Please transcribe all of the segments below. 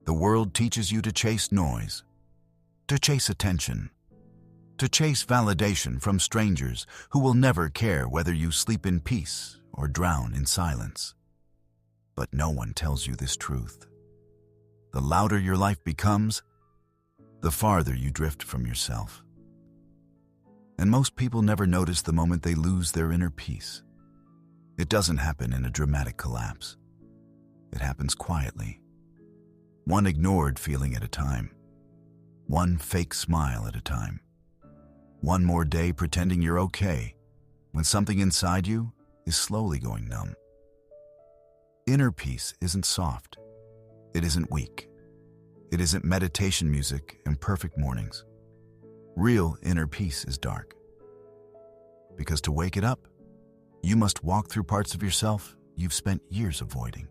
The world teaches you to chase noise, to chase attention, to chase validation from strangers who will never care whether you sleep in peace or drown in silence. But no one tells you this truth. The louder your life becomes, the farther you drift from yourself. And most people never notice the moment they lose their inner peace. It doesn't happen in a dramatic collapse. It happens quietly. One ignored feeling at a time. One fake smile at a time. One more day pretending you're okay when something inside you is slowly going numb. Inner peace isn't soft. It isn't weak. It isn't meditation music and perfect mornings. Real inner peace is dark. Because to wake it up, you must walk through parts of yourself you've spent years avoiding.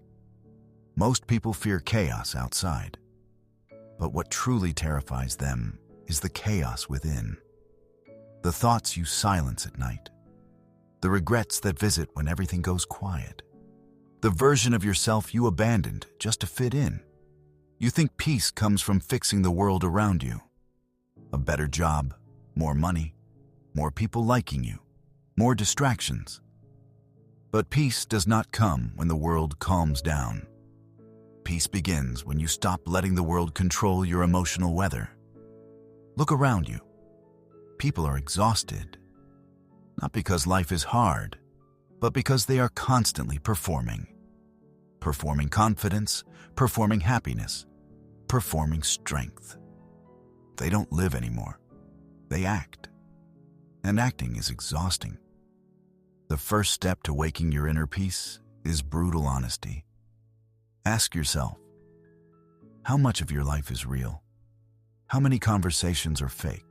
Most people fear chaos outside, but what truly terrifies them is the chaos within. The thoughts you silence at night, the regrets that visit when everything goes quiet, the version of yourself you abandoned just to fit in. You think peace comes from fixing the world around you. A better job, more money, more people liking you, more distractions. But peace does not come when the world calms down. Peace begins when you stop letting the world control your emotional weather. Look around you. People are exhausted, not because life is hard, but because they are constantly performing. Performing confidence, performing happiness, performing strength. They don't live anymore. They act. And acting is exhausting. The first step to waking your inner peace is brutal honesty. Ask yourself, how much of your life is real? How many conversations are fake?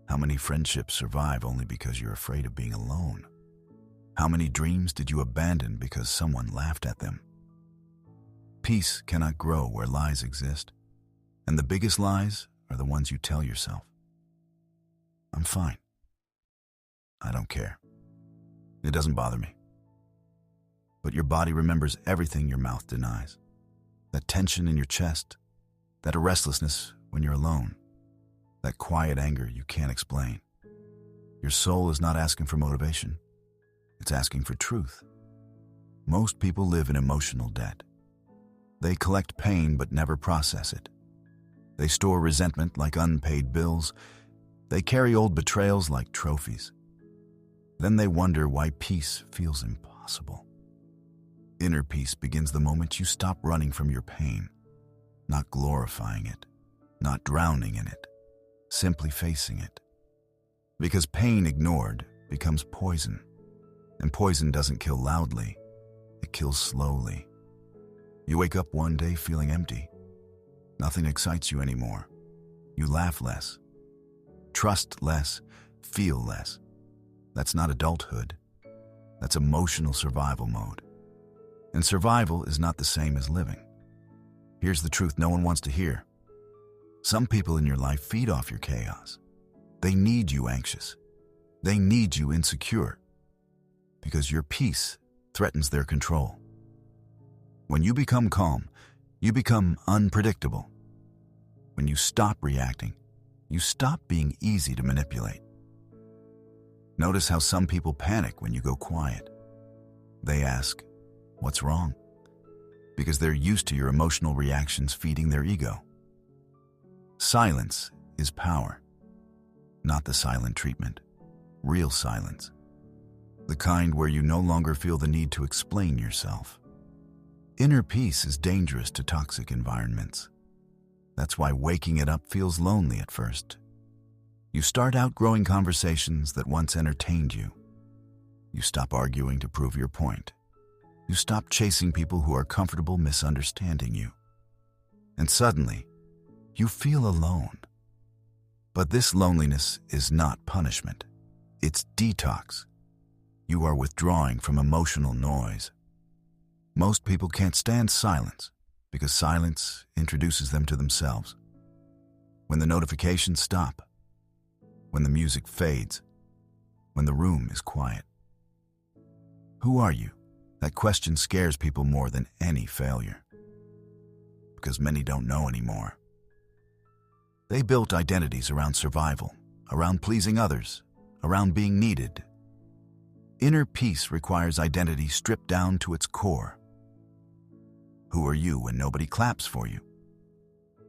How many friendships survive only because you're afraid of being alone? How many dreams did you abandon because someone laughed at them? Peace cannot grow where lies exist, and the biggest lies are the ones you tell yourself. I'm fine. I don't care. It doesn't bother me. But your body remembers everything your mouth denies. That tension in your chest, that restlessness when you're alone, that quiet anger you can't explain. Your soul is not asking for motivation. It's asking for truth. Most people live in emotional debt. They collect pain but never process it. They store resentment like unpaid bills. They carry old betrayals like trophies. Then they wonder why peace feels impossible. Inner peace begins the moment you stop running from your pain, not glorifying it, not drowning in it, simply facing it. Because pain ignored becomes poison, and poison doesn't kill loudly, it kills slowly. You wake up one day feeling empty. Nothing excites you anymore. You laugh less, trust less, feel less. That's not adulthood. That's emotional survival mode. And survival is not the same as living. Here's the truth no one wants to hear. Some people in your life feed off your chaos. They need you anxious. They need you insecure. Because your peace threatens their control. When you become calm, you become unpredictable. When you stop reacting, you stop being easy to manipulate. Notice how some people panic when you go quiet. They ask, "What's wrong?" Because they're used to your emotional reactions feeding their ego. Silence is power, not the silent treatment, real silence. The kind where you no longer feel the need to explain yourself. Inner peace is dangerous to toxic environments. That's why waking it up feels lonely at first. You start outgrowing conversations that once entertained you. You stop arguing to prove your point. You stop chasing people who are comfortable misunderstanding you. And suddenly, you feel alone. But this loneliness is not punishment. It's detox. You are withdrawing from emotional noise. Most people can't stand silence because silence introduces them to themselves. When the notifications stop, when the music fades, when the room is quiet. Who are you? That question scares people more than any failure. because many don't know anymore. They built identities around survival, around pleasing others, around being needed. Inner peace requires identity stripped down to its core. Who are you when nobody claps for you?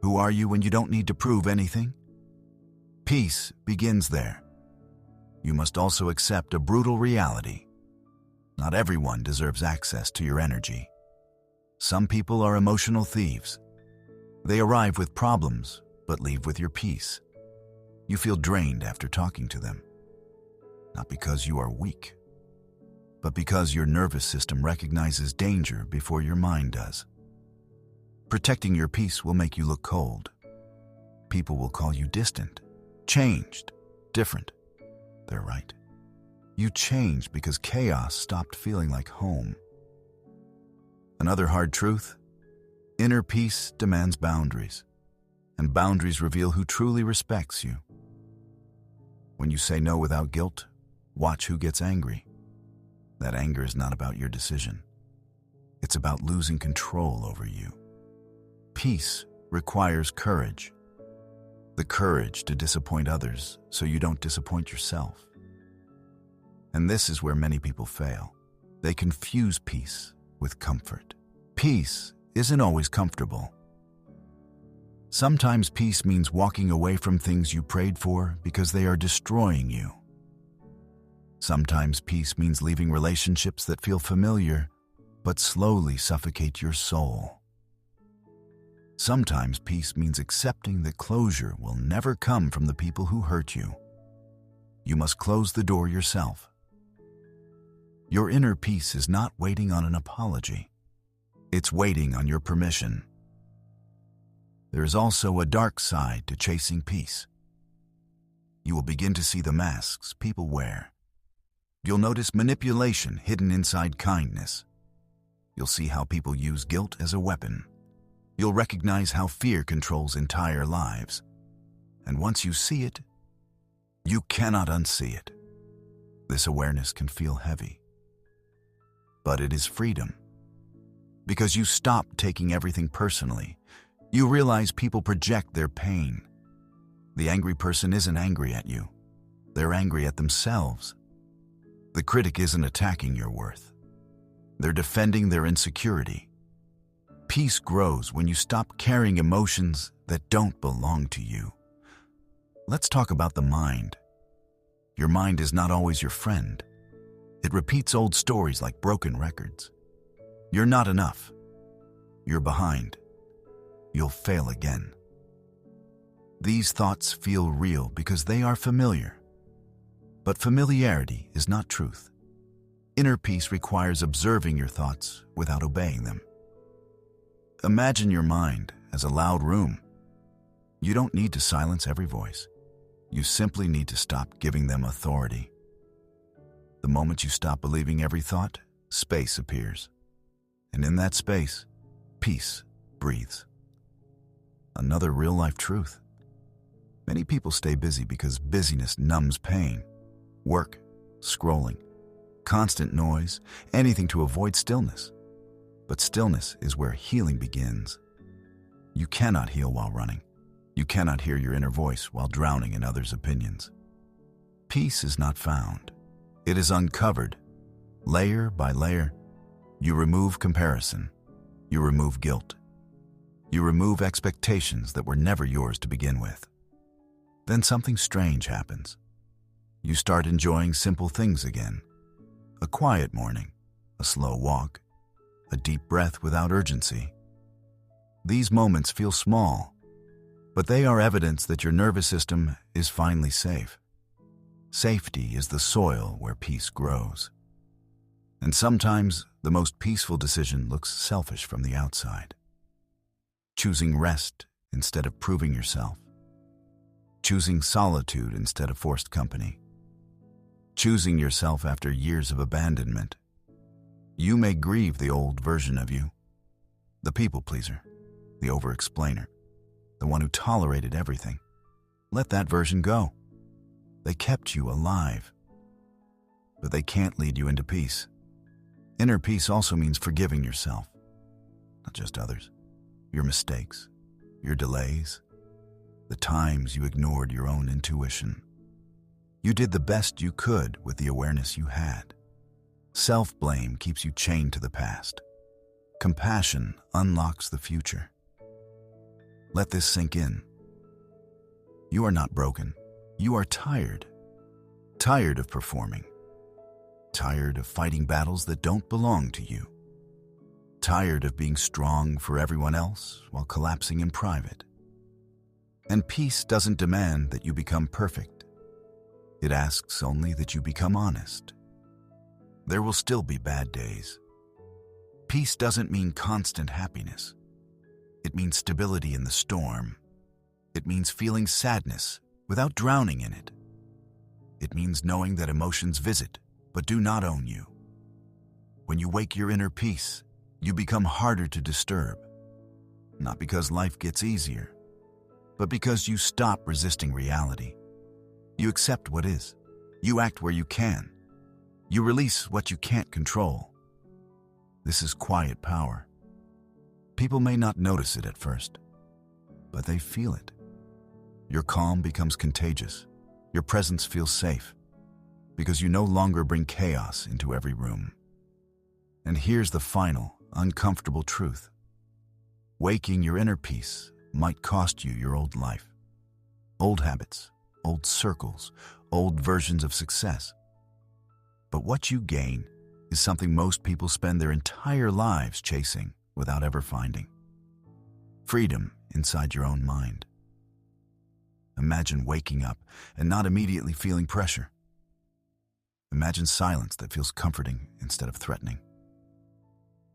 Who are you when you don't need to prove anything? Peace begins there. You must also accept a brutal reality. Not everyone deserves access to your energy. Some people are emotional thieves. They arrive with problems, but leave with your peace. You feel drained after talking to them. Not because you are weak, but because your nervous system recognizes danger before your mind does. Protecting your peace will make you look cold. People will call you distant, changed, different. They're right. You changed because chaos stopped feeling like home. Another hard truth: inner peace demands boundaries, and boundaries reveal who truly respects you. When you say no without guilt, watch who gets angry. That anger is not about your decision. It's about losing control over you. Peace requires courage. The courage to disappoint others so you don't disappoint yourself. And this is where many people fail. They confuse peace with comfort. Peace isn't always comfortable. Sometimes peace means walking away from things you prayed for because they are destroying you. Sometimes peace means leaving relationships that feel familiar but slowly suffocate your soul. Sometimes peace means accepting that closure will never come from the people who hurt you. You must close the door yourself. Your inner peace is not waiting on an apology. It's waiting on your permission. There is also a dark side to chasing peace. You will begin to see the masks people wear. You'll notice manipulation hidden inside kindness. You'll see how people use guilt as a weapon. You'll recognize how fear controls entire lives. And once you see it, you cannot unsee it. This awareness can feel heavy. But it is freedom. Because you stop taking everything personally. You realize people project their pain. The angry person isn't angry at you. They're angry at themselves. The critic isn't attacking your worth. They're defending their insecurity. Peace grows when you stop carrying emotions that don't belong to you. Let's talk about the mind. Your mind is not always your friend. It repeats old stories like broken records. You're not enough. You're behind. You'll fail again. These thoughts feel real because they are familiar. But familiarity is not truth. Inner peace requires observing your thoughts without obeying them. Imagine your mind as a loud room. You don't need to silence every voice. You simply need to stop giving them authority. The moment you stop believing every thought, space appears. And in that space, peace breathes. Another real-life truth. Many people stay busy because busyness numbs pain. Work, scrolling, constant noise, anything to avoid stillness. But stillness is where healing begins. You cannot heal while running. You cannot hear your inner voice while drowning in others' opinions. Peace is not found. It is uncovered. Layer by layer, you remove comparison. You remove guilt. You remove expectations that were never yours to begin with. Then something strange happens. You start enjoying simple things again. A quiet morning, a slow walk, a deep breath without urgency. These moments feel small, but they are evidence that your nervous system is finally safe. Safety is the soil where peace grows. And sometimes the most peaceful decision looks selfish from the outside. Choosing rest instead of proving yourself. Choosing solitude instead of forced company. Choosing yourself after years of abandonment. You may grieve the old version of you. The people pleaser, the over-explainer, the one who tolerated everything. Let that version go. They kept you alive. But they can't lead you into peace. Inner peace also means forgiving yourself, not just others. your mistakes, your delays, the times you ignored your own intuition. You did the best you could with the awareness you had. Self-blame keeps you chained to the past. Compassion unlocks the future. Let this sink in. You are not broken. You are tired. Tired of performing. Tired of fighting battles that don't belong to you. Tired of being strong for everyone else while collapsing in private. And peace doesn't demand that you become perfect. It asks only that you become honest. There will still be bad days. Peace doesn't mean constant happiness. It means stability in the storm. It means feeling sadness without drowning in it. It means knowing that emotions visit but do not own you. When you wake your inner peace, you become harder to disturb. Not because life gets easier, but because you stop resisting reality. You accept what is. You act where you can. You release what you can't control. This is quiet power. People may not notice it at first, but they feel it. Your calm becomes contagious. Your presence feels safe, because you no longer bring chaos into every room. And here's the final, uncomfortable truth. Waking your inner peace might cost you your old life. Old habits, old circles, old versions of success. But what you gain is something most people spend their entire lives chasing without ever finding. Freedom inside your own mind. Imagine waking up and not immediately feeling pressure. Imagine silence that feels comforting instead of threatening.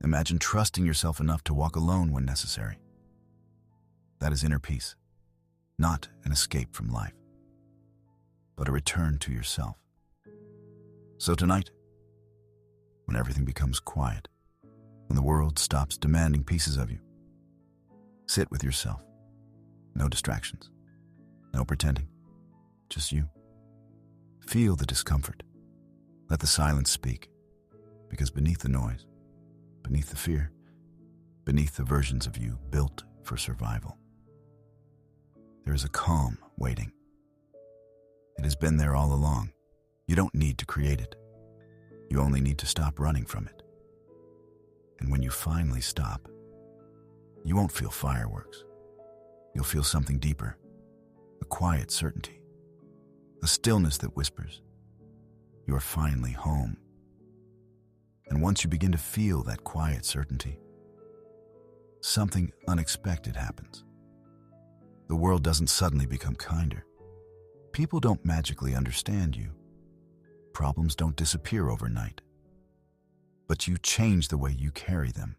Imagine trusting yourself enough to walk alone when necessary. That is inner peace, not an escape from life, but a return to yourself. So tonight, when everything becomes quiet, when the world stops demanding pieces of you, sit with yourself. No distractions, no pretending, just you. Feel the discomfort. Let the silence speak, because beneath the noise, beneath the fear, beneath the versions of you built for survival, there is a calm waiting. It has been there all along. You don't need to create it. You only need to stop running from it. And when you finally stop, you won't feel fireworks. You'll feel something deeper, a quiet certainty, a stillness that whispers, you are finally home. And once you begin to feel that quiet certainty, something unexpected happens. The world doesn't suddenly become kinder. People don't magically understand you. Problems don't disappear overnight. But you change the way you carry them.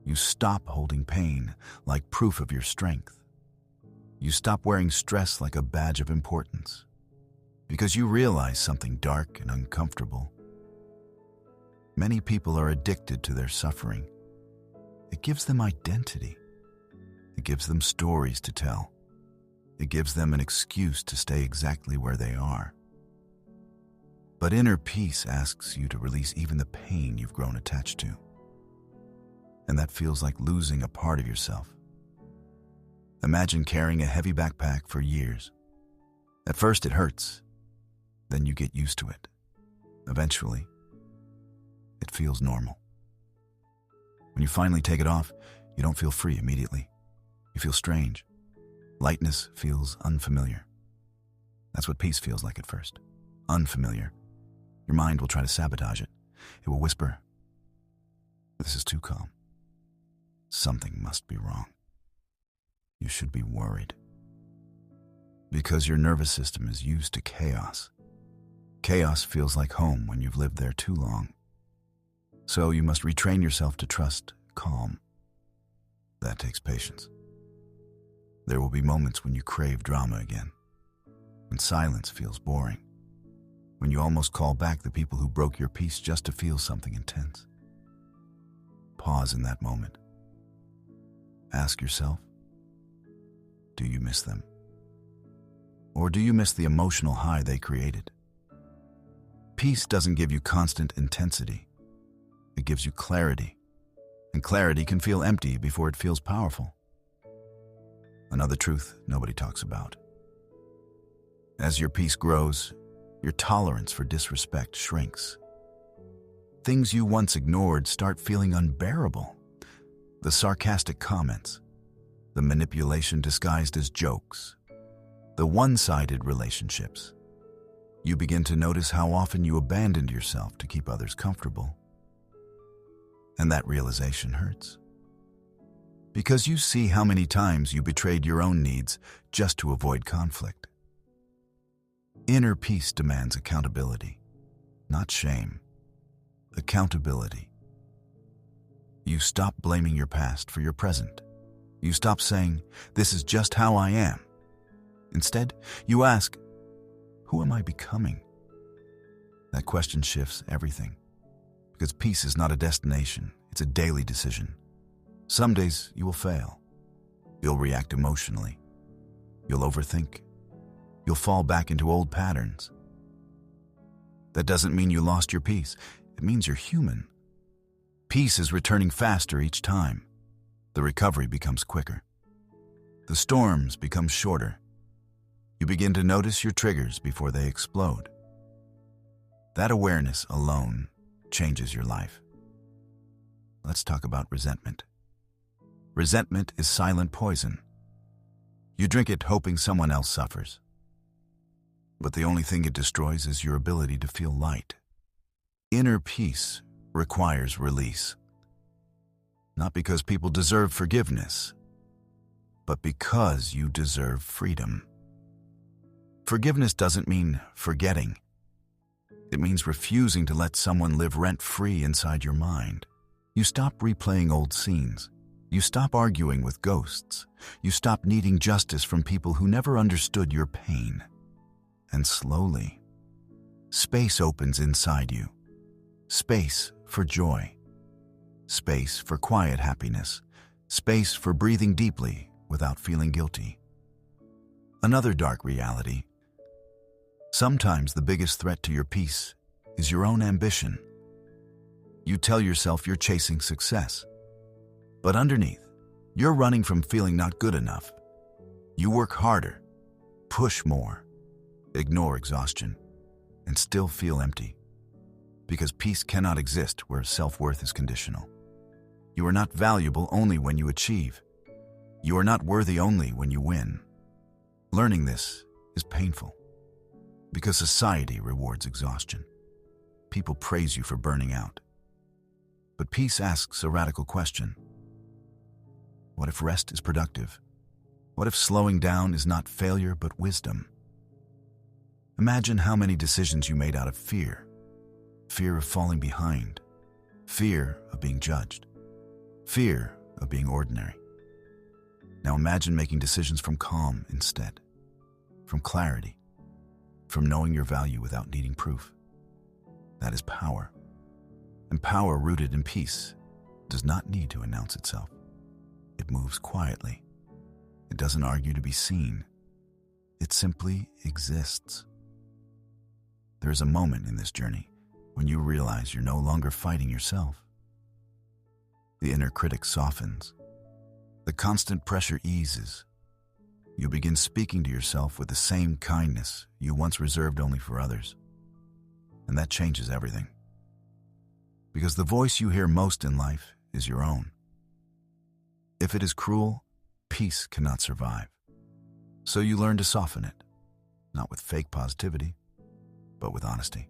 You stop holding pain like proof of your strength. You stop wearing stress like a badge of importance, because you realize something dark and uncomfortable. Many people are addicted to their suffering. It gives them identity. It gives them stories to tell. It gives them an excuse to stay exactly where they are. But inner peace asks you to release even the pain you've grown attached to. And that feels like losing a part of yourself. Imagine carrying a heavy backpack for years. At first it hurts. Then you get used to it. Eventually, it feels normal. When you finally take it off, you don't feel free immediately. You feel strange. Lightness feels unfamiliar. That's what peace feels like at first. Unfamiliar. Your mind will try to sabotage it. It will whisper, "This is too calm. Something must be wrong. You should be worried." Because your nervous system is used to chaos. Chaos feels like home when you've lived there too long. So you must retrain yourself to trust calm. That takes patience. There will be moments when you crave drama again, when silence feels boring, when you almost call back the people who broke your peace just to feel something intense. Pause in that moment. Ask yourself, do you miss them? Or do you miss the emotional high they created? Peace doesn't give you constant intensity. It gives you clarity. And clarity can feel empty before it feels powerful. Another truth nobody talks about. As your peace grows, your tolerance for disrespect shrinks. Things you once ignored start feeling unbearable. The sarcastic comments, the manipulation disguised as jokes, the one-sided relationships. You begin to notice how often you abandoned yourself to keep others comfortable. And that realization hurts. Because you see how many times you betrayed your own needs just to avoid conflict. Inner peace demands accountability, not shame. Accountability. You stop blaming your past for your present. You stop saying, "This is just how I am." Instead, you ask, "Who am I becoming?" That question shifts everything. Because peace is not a destination, it's a daily decision. Some days you will fail. You'll react emotionally. You'll overthink. You'll fall back into old patterns. That doesn't mean you lost your peace. It means you're human. Peace is returning faster each time. The recovery becomes quicker. The storms become shorter. You begin to notice your triggers before they explode. That awareness alone changes your life. Let's talk about resentment. Resentment is silent poison. You drink it hoping someone else suffers. But the only thing it destroys is your ability to feel light. Inner peace requires release. Not because people deserve forgiveness, but because you deserve freedom. Forgiveness doesn't mean forgetting. It means refusing to let someone live rent-free inside your mind. You stop replaying old scenes. You stop arguing with ghosts. You stop needing justice from people who never understood your pain. And slowly, space opens inside you. Space for joy. Space for quiet happiness. Space for breathing deeply without feeling guilty. Another dark reality. Sometimes the biggest threat to your peace is your own ambition. You tell yourself you're chasing success. But underneath, you're running from feeling not good enough. You work harder, push more, ignore exhaustion, and still feel empty. Because peace cannot exist where self-worth is conditional. You are not valuable only when you achieve. You are not worthy only when you win. Learning this is painful. Because society rewards exhaustion. People praise you for burning out. But peace asks a radical question. What if rest is productive? What if slowing down is not failure but wisdom? Imagine how many decisions you made out of fear. Fear of falling behind. Fear of being judged. Fear of being ordinary. Now imagine making decisions from calm instead. From clarity. From knowing your value without needing proof. That is power. And power rooted in peace does not need to announce itself. It moves quietly. It doesn't argue to be seen. It simply exists. There is a moment in this journey when you realize you're no longer fighting yourself. The inner critic softens. The constant pressure eases. You begin speaking to yourself with the same kindness you once reserved only for others. And that changes everything. Because the voice you hear most in life is your own. If it is cruel, peace cannot survive. So you learn to soften it, not with fake positivity, but with honesty.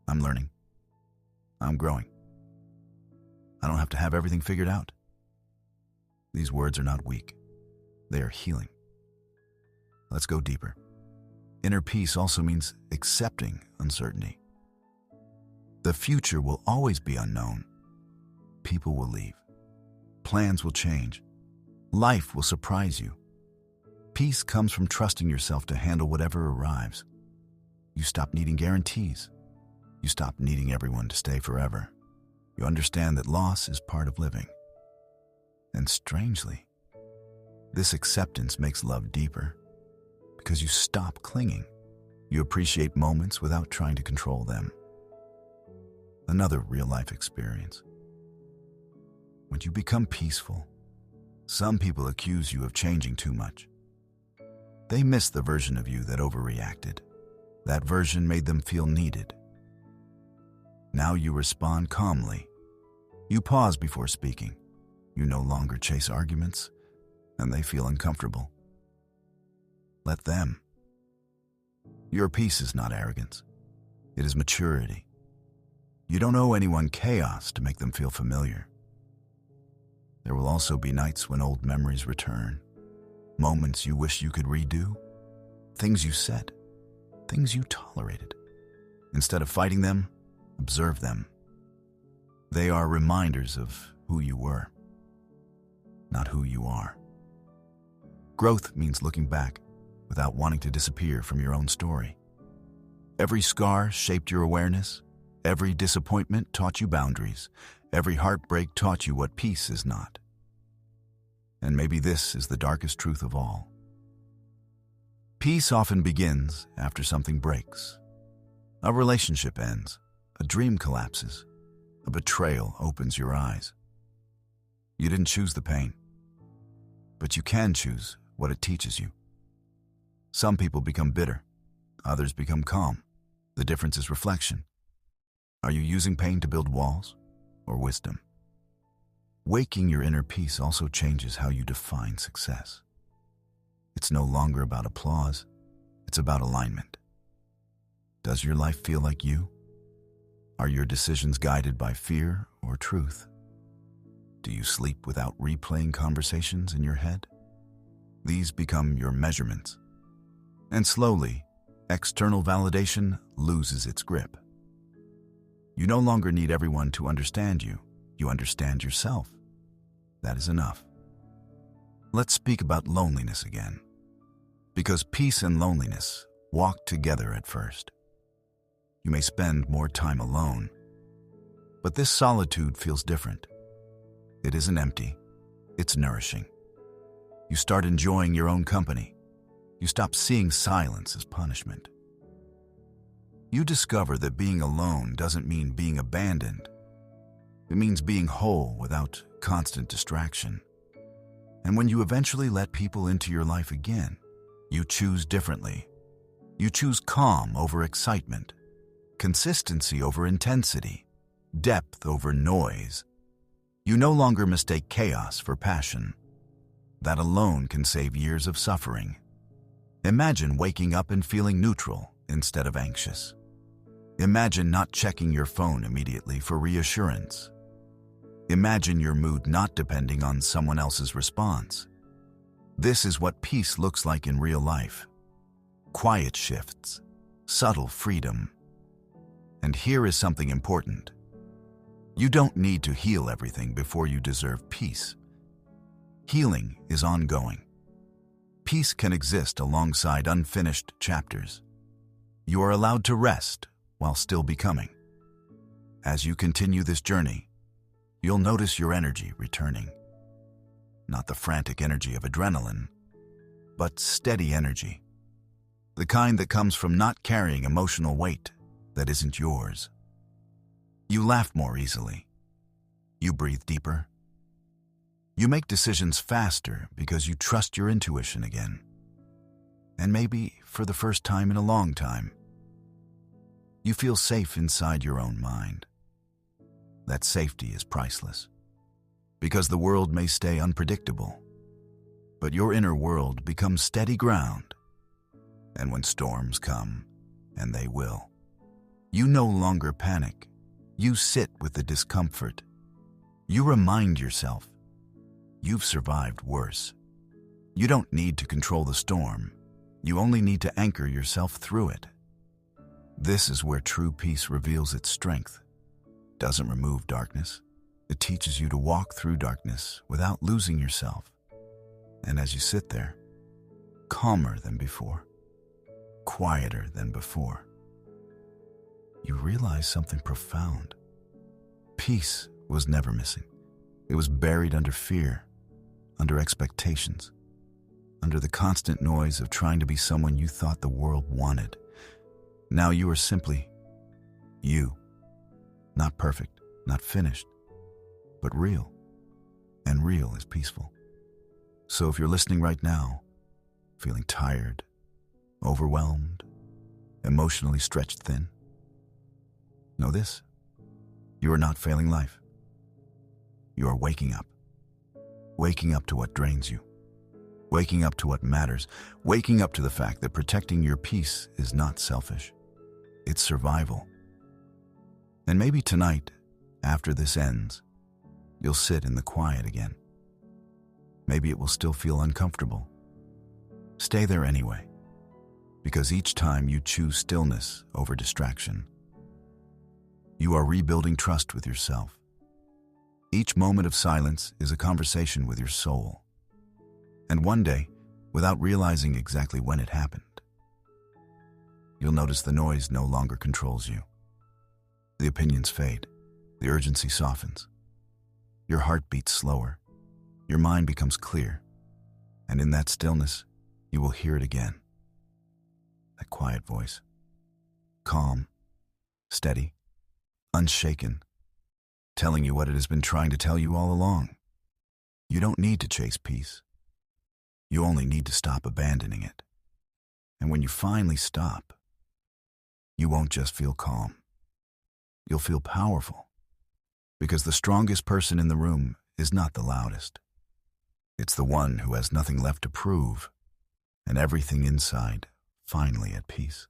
I'm learning. I'm growing. I don't have to have everything figured out. These words are not weak. They are healing. Let's go deeper. Inner peace also means accepting uncertainty. The future will always be unknown. People will leave. Plans will change. Life will surprise you. Peace comes from trusting yourself to handle whatever arrives. You stop needing guarantees. You stop needing everyone to stay forever. You understand that loss is part of living. And strangely, this acceptance makes love deeper because you stop clinging. You appreciate moments without trying to control them. Another real-life experience. When you become peaceful, some people accuse you of changing too much. They miss the version of you that overreacted. That version made them feel needed. Now you respond calmly. You pause before speaking. You no longer chase arguments, and they feel uncomfortable. Let them. Your peace is not arrogance. It is maturity. You don't owe anyone chaos to make them feel familiar. There will also be nights when old memories return, moments you wish you could redo, things you said, things you tolerated. Instead of fighting them, observe them. They are reminders of who you were, not who you are. Growth means looking back without wanting to disappear from your own story. Every scar shaped your awareness. Every disappointment taught you boundaries. Every heartbreak taught you what peace is not. And maybe this is the darkest truth of all. Peace often begins after something breaks. A relationship ends. A dream collapses. A betrayal opens your eyes. You didn't choose the pain, but you can choose what it teaches you. Some people become bitter. Others become calm. The difference is reflection. Are you using pain to build walls or wisdom? Waking your inner peace also changes how you define success. It's no longer about applause. It's about alignment. Does your life feel like you? Are your decisions guided by fear or truth? Do you sleep without replaying conversations in your head? These become your measurements. And slowly, external validation loses its grip. You no longer need everyone to understand you. You understand yourself. That is enough. Let's speak about loneliness again. Because peace and loneliness walk together at first. You may spend more time alone, but this solitude feels different. It isn't empty. It's nourishing. You start enjoying your own company. You stop seeing silence as punishment. You discover that being alone doesn't mean being abandoned. It means being whole without constant distraction. And when you eventually let people into your life again, you choose differently. You choose calm over excitement, consistency over intensity, depth over noise. You no longer mistake chaos for passion. That alone can save years of suffering. Imagine waking up and feeling neutral instead of anxious. Imagine not checking your phone immediately for reassurance. Imagine your mood not depending on someone else's response. This is what peace looks like in real life. Quiet shifts, subtle freedom. And here is something important. You don't need to heal everything before you deserve peace. Healing is ongoing. Peace can exist alongside unfinished chapters. You are allowed to rest while still becoming. As you continue this journey, you'll notice your energy returning. Not the frantic energy of adrenaline, but steady energy. The kind that comes from not carrying emotional weight that isn't yours. You laugh more easily. You breathe deeper. You make decisions faster because you trust your intuition again. And maybe for the first time in a long time, you feel safe inside your own mind. That safety is priceless. Because the world may stay unpredictable, but your inner world becomes steady ground. And when storms come, and they will, you no longer panic. You sit with the discomfort. You remind yourself, you've survived worse. You don't need to control the storm. You only need to anchor yourself through it. This is where true peace reveals its strength. It doesn't remove darkness. It teaches you to walk through darkness without losing yourself. And as you sit there, calmer than before, quieter than before, you realize something profound. Peace was never missing. It was buried under fear, under expectations, under the constant noise of trying to be someone you thought the world wanted. Now you are simply you. Not perfect, not finished, but real. and real is peaceful. So if you're listening right now, feeling tired, overwhelmed, emotionally stretched thin, know this: you are not failing life. You are waking up. Waking up to what drains you. Waking up to what matters. Waking up to the fact that protecting your peace is not selfish. It's survival. And maybe tonight, after this ends, you'll sit in the quiet again. Maybe it will still feel uncomfortable. Stay there anyway, because each time you choose stillness over distraction, you are rebuilding trust with yourself. Each moment of silence is a conversation with your soul. And one day, without realizing exactly when it happened, you'll notice the noise no longer controls you. The opinions fade. The urgency softens. Your heart beats slower. Your mind becomes clear. And in that stillness, you will hear it again. That quiet voice. Calm, steady, unshaken, telling you what it has been trying to tell you all along. You don't need to chase peace. You only need to stop abandoning it. And when you finally stop, you won't just feel calm. You'll feel powerful. Because the strongest person in the room is not the loudest. It's the one who has nothing left to prove, and everything inside finally at peace.